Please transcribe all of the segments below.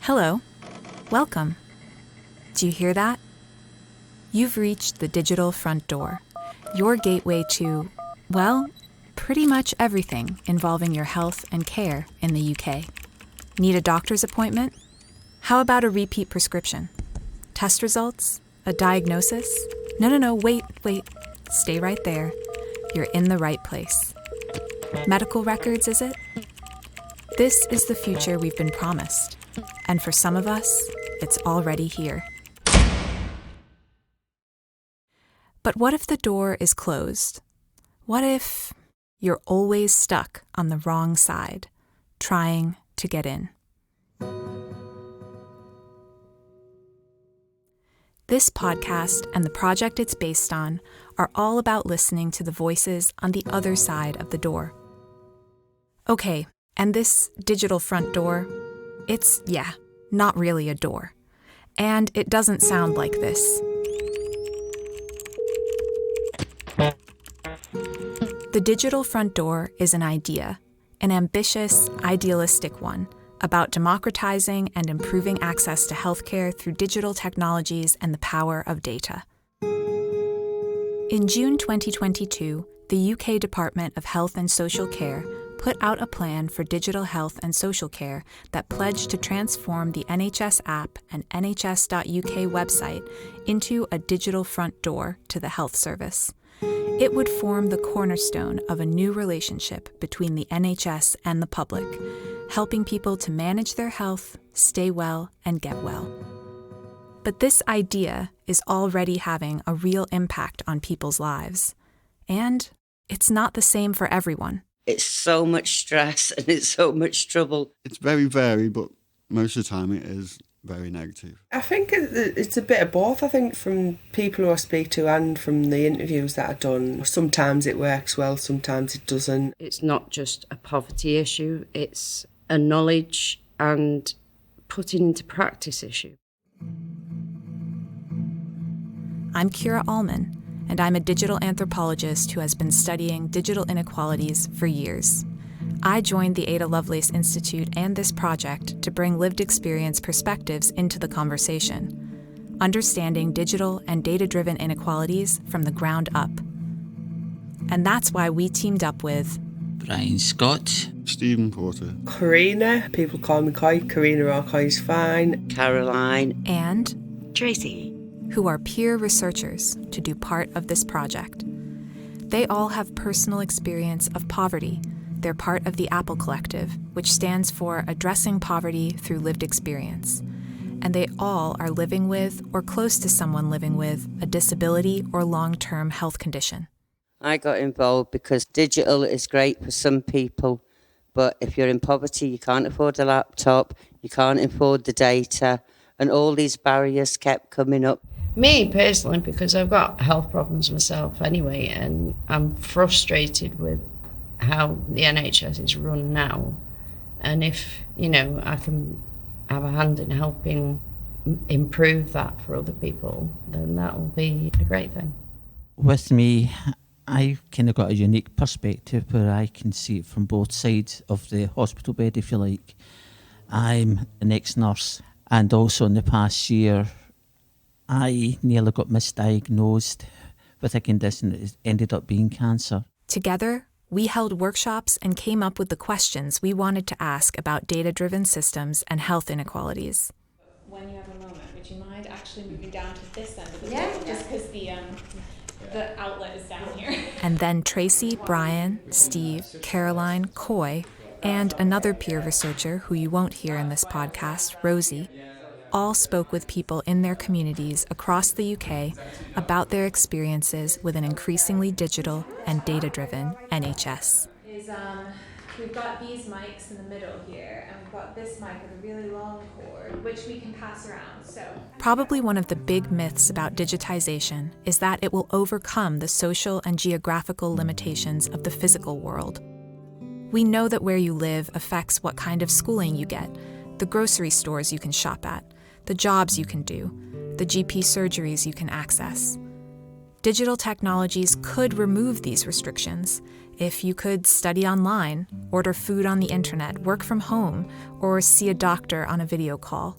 Hello. Welcome. Do you hear that? You've reached the digital front door, your gateway to, well, pretty much everything involving your health and care in the UK. Need a doctor's appointment? How about a repeat prescription? Test results? A diagnosis? No, wait. Stay right there. You're in the right place. Medical records, is it? This is the future we've been promised. And for some of us, it's already here. But what if the door is closed? What if you're always stuck on the wrong side, trying to get in? This podcast and the project it's based on are all about listening to the voices on the other side of the door. Okay, and this digital front door, it's, not really a door. And it doesn't sound like this. The digital front door is an idea, an ambitious, idealistic one, about democratizing and improving access to healthcare through digital technologies and the power of data. In June 2022, the UK Department of Health and Social Care put out a plan for digital health and social care that pledged to transform the NHS app and nhs.uk website into a digital front door to the health service. It would form the cornerstone of a new relationship between the NHS and the public, helping people to manage their health, stay well, and get well. But this idea is already having a real impact on people's lives. And it's not the same for everyone. It's so much stress and it's so much trouble. It's very varied, but most of the time it is very negative. I think it's a bit of both. I think from people who I speak to and from the interviews that I've done, sometimes it works well, sometimes it doesn't. It's not just a poverty issue, it's a knowledge and putting into practice issue. I'm Kira Allman, and I'm a digital anthropologist who has been studying digital inequalities for years. I joined the Ada Lovelace Institute and this project to bring lived experience perspectives into the conversation, understanding digital and data-driven inequalities from the ground up. And that's why we teamed up with Brian Scott, Stephen Porter, Karina, people call me Koi, Karina or Koi's fine, Caroline, and Tracy, who are peer researchers to do part of this project. They all have personal experience of poverty. They're part of the Apple Collective, which stands for Addressing Poverty Through Lived Experience. And they all are living with or close to someone living with a disability or long-term health condition. I got involved because digital is great for some people, but if you're in poverty, you can't afford a laptop, you can't afford the data, and all these barriers kept coming up. Me personally, because I've got health problems myself anyway, and I'm frustrated with how the NHS is run now. And if, I can have a hand in helping improve that for other people, then that will be a great thing. With me, I've kind of got a unique perspective where I can see it from both sides of the hospital bed, if you like. I'm an ex-nurse, and also in the past year, I nearly got misdiagnosed with a condition that ended up being cancer. Together, we held workshops and came up with the questions we wanted to ask about data-driven systems and health inequalities. When you have a moment, would you mind actually moving down to this end of the table, just because the outlet is down here? And then Tracy, Brian, Steve, Caroline, Coy, and another peer researcher who you won't hear in this podcast, Rosie, all spoke with people in their communities across the UK about their experiences with an increasingly digital and data-driven NHS. We've got these mics in the middle here, and we've got this mic with a really long cord, which we can pass around. So, probably one of the big myths about digitization is that it will overcome the social and geographical limitations of the physical world. We know that where you live affects what kind of schooling you get, the grocery stores you can shop at, the jobs you can do, the GP surgeries you can access. Digital technologies could remove these restrictions, if you could study online, order food on the internet, work from home, or see a doctor on a video call.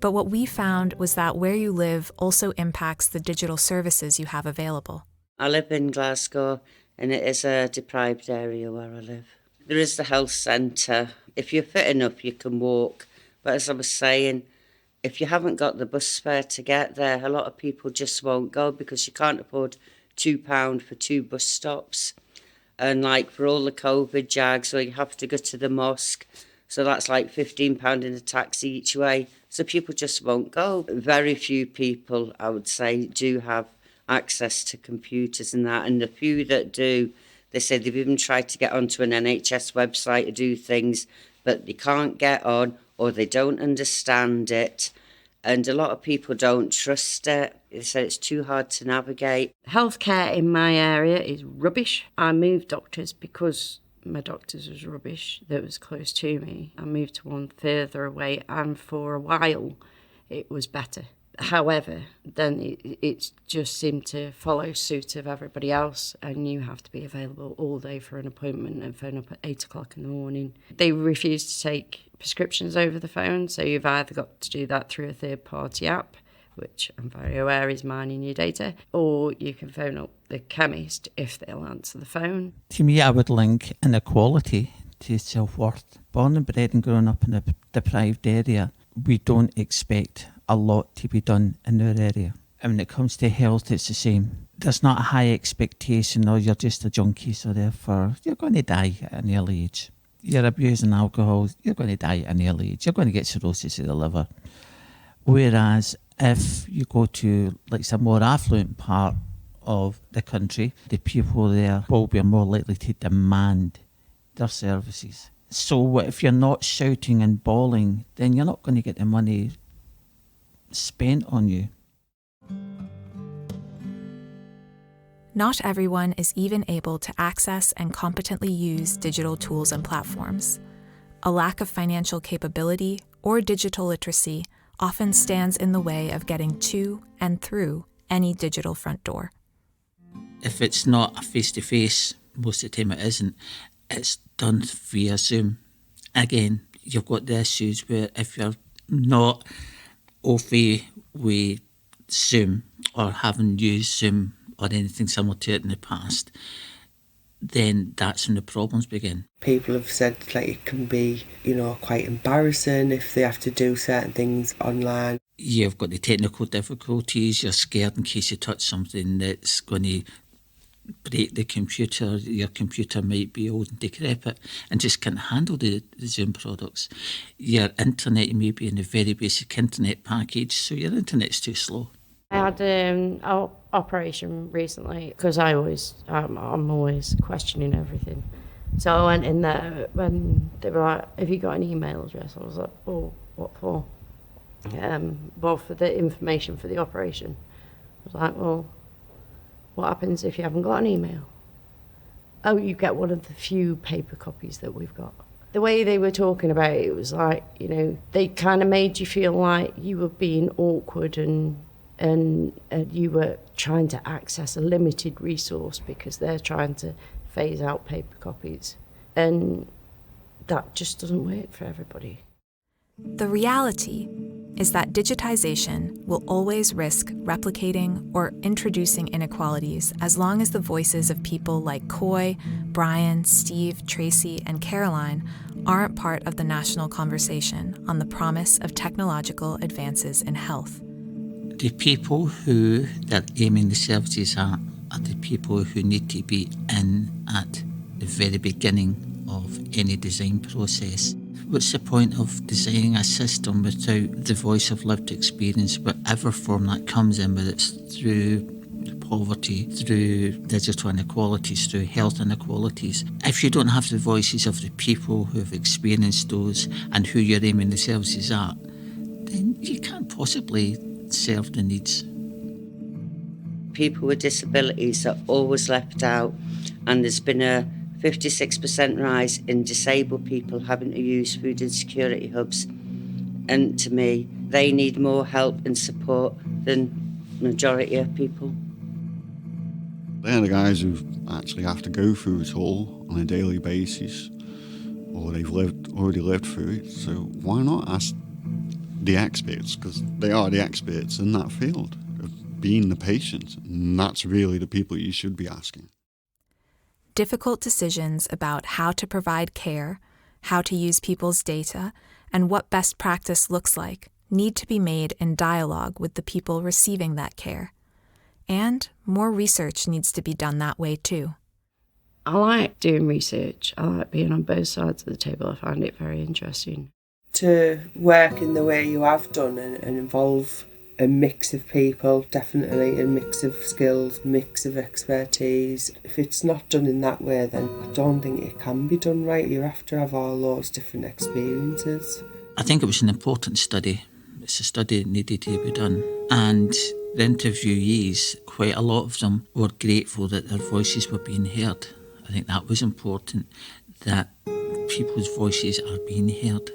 But what we found was that where you live also impacts the digital services you have available. I live in Glasgow, and it is a deprived area where I live. There is the health centre. If you're fit enough, you can walk. But as I was saying, if you haven't got the bus fare to get there, a lot of people just won't go because you can't afford £2 for 2 bus stops. And like for all the COVID jags, so you have to go to the mosque. So that's like £15 in a taxi each way. So people just won't go. Very few people, I would say, do have access to computers and that. And the few that do, they say they've even tried to get onto an NHS website to do things, but they can't get on or they don't understand it. And a lot of people don't trust it. They say it's too hard to navigate. Healthcare in my area is rubbish. I moved doctors because my doctor's was rubbish that was close to me. I moved to one further away, and for a while it was better. However, then it just seemed to follow suit of everybody else, and you have to be available all day for an appointment and phone up at 8 o'clock in the morning. They refuse to take prescriptions over the phone, so you've either got to do that through a third-party app, which I'm very aware is mining your data, or you can phone up the chemist if they'll answer the phone. To me, I would link inequality to self-worth. Born and bred and grown up in a deprived area, we don't expect a lot to be done in our area. And when it comes to health, it's the same. There's not a high expectation, or you're just a junkie, so therefore you're going to die at an early age. You're abusing alcohol, you're going to die at an early age. You're going to get cirrhosis of the liver. Whereas if you go to like some more affluent part of the country, the people there will be more likely to demand their services. So if you're not shouting and bawling, then you're not going to get the money spent on you. Not everyone is even able to access and competently use digital tools and platforms. A lack of financial capability or digital literacy often stands in the way of getting to and through any digital front door. If it's not a face-to-face, most of the time it isn't, it's done via Zoom. Again, you've got the issues where if you're not au fait with Zoom or haven't used Zoom or anything similar to it in the past, then that's when the problems begin. People have said like it can be, quite embarrassing if they have to do certain things online. You've got the technical difficulties, you're scared in case you touch something that's going to break the computer. Your computer might be old and decrepit and just can't handle the Zoom products. Your internet may be in a very basic internet package, so your internet's too slow. I had an operation recently because I'm always questioning everything. So I went in there when they were like, "Have you got an email address?" I was like, "Oh, what for?" Well, for the information for the operation. I was like, "Well, what happens if you haven't got an email?" "Oh, you get one of the few paper copies that we've got." The way they were talking about it, it was like, they kind of made you feel like you were being awkward and you were trying to access a limited resource because they're trying to phase out paper copies. And that just doesn't work for everybody. The reality is that digitization will always risk replicating or introducing inequalities as long as the voices of people like Coy, Brian, Steve, Tracy, and Caroline aren't part of the national conversation on the promise of technological advances in health. The people who they're aiming the services at are the people who need to be in at the very beginning of any design process. What's the point of designing a system without the voice of lived experience, whatever form that comes in, whether it's through poverty, through digital inequalities, through health inequalities? If you don't have the voices of the people who have experienced those and who you're aiming the services at, then you can't possibly serve the needs. People with disabilities are always left out, and there's been a 56% rise in disabled people having to use food insecurity hubs. And to me, they need more help and support than majority of people. They're the guys who actually have to go through it all on a daily basis, or they've already lived through it. So why not ask the experts? Because they are the experts in that field of being the patient, and that's really the people you should be asking. Difficult decisions about how to provide care, how to use people's data, and what best practice looks like need to be made in dialogue with the people receiving that care. And more research needs to be done that way too. I like doing research. I like being on both sides of the table. I find it very interesting. To work in the way you have done and involve a mix of people, definitely a mix of skills, mix of expertise. If it's not done in that way, then I don't think it can be done right. You have to have all those different experiences. I think it was an important study. It's a study that needed to be done. And the interviewees, quite a lot of them were grateful that their voices were being heard. I think that was important, that people's voices are being heard.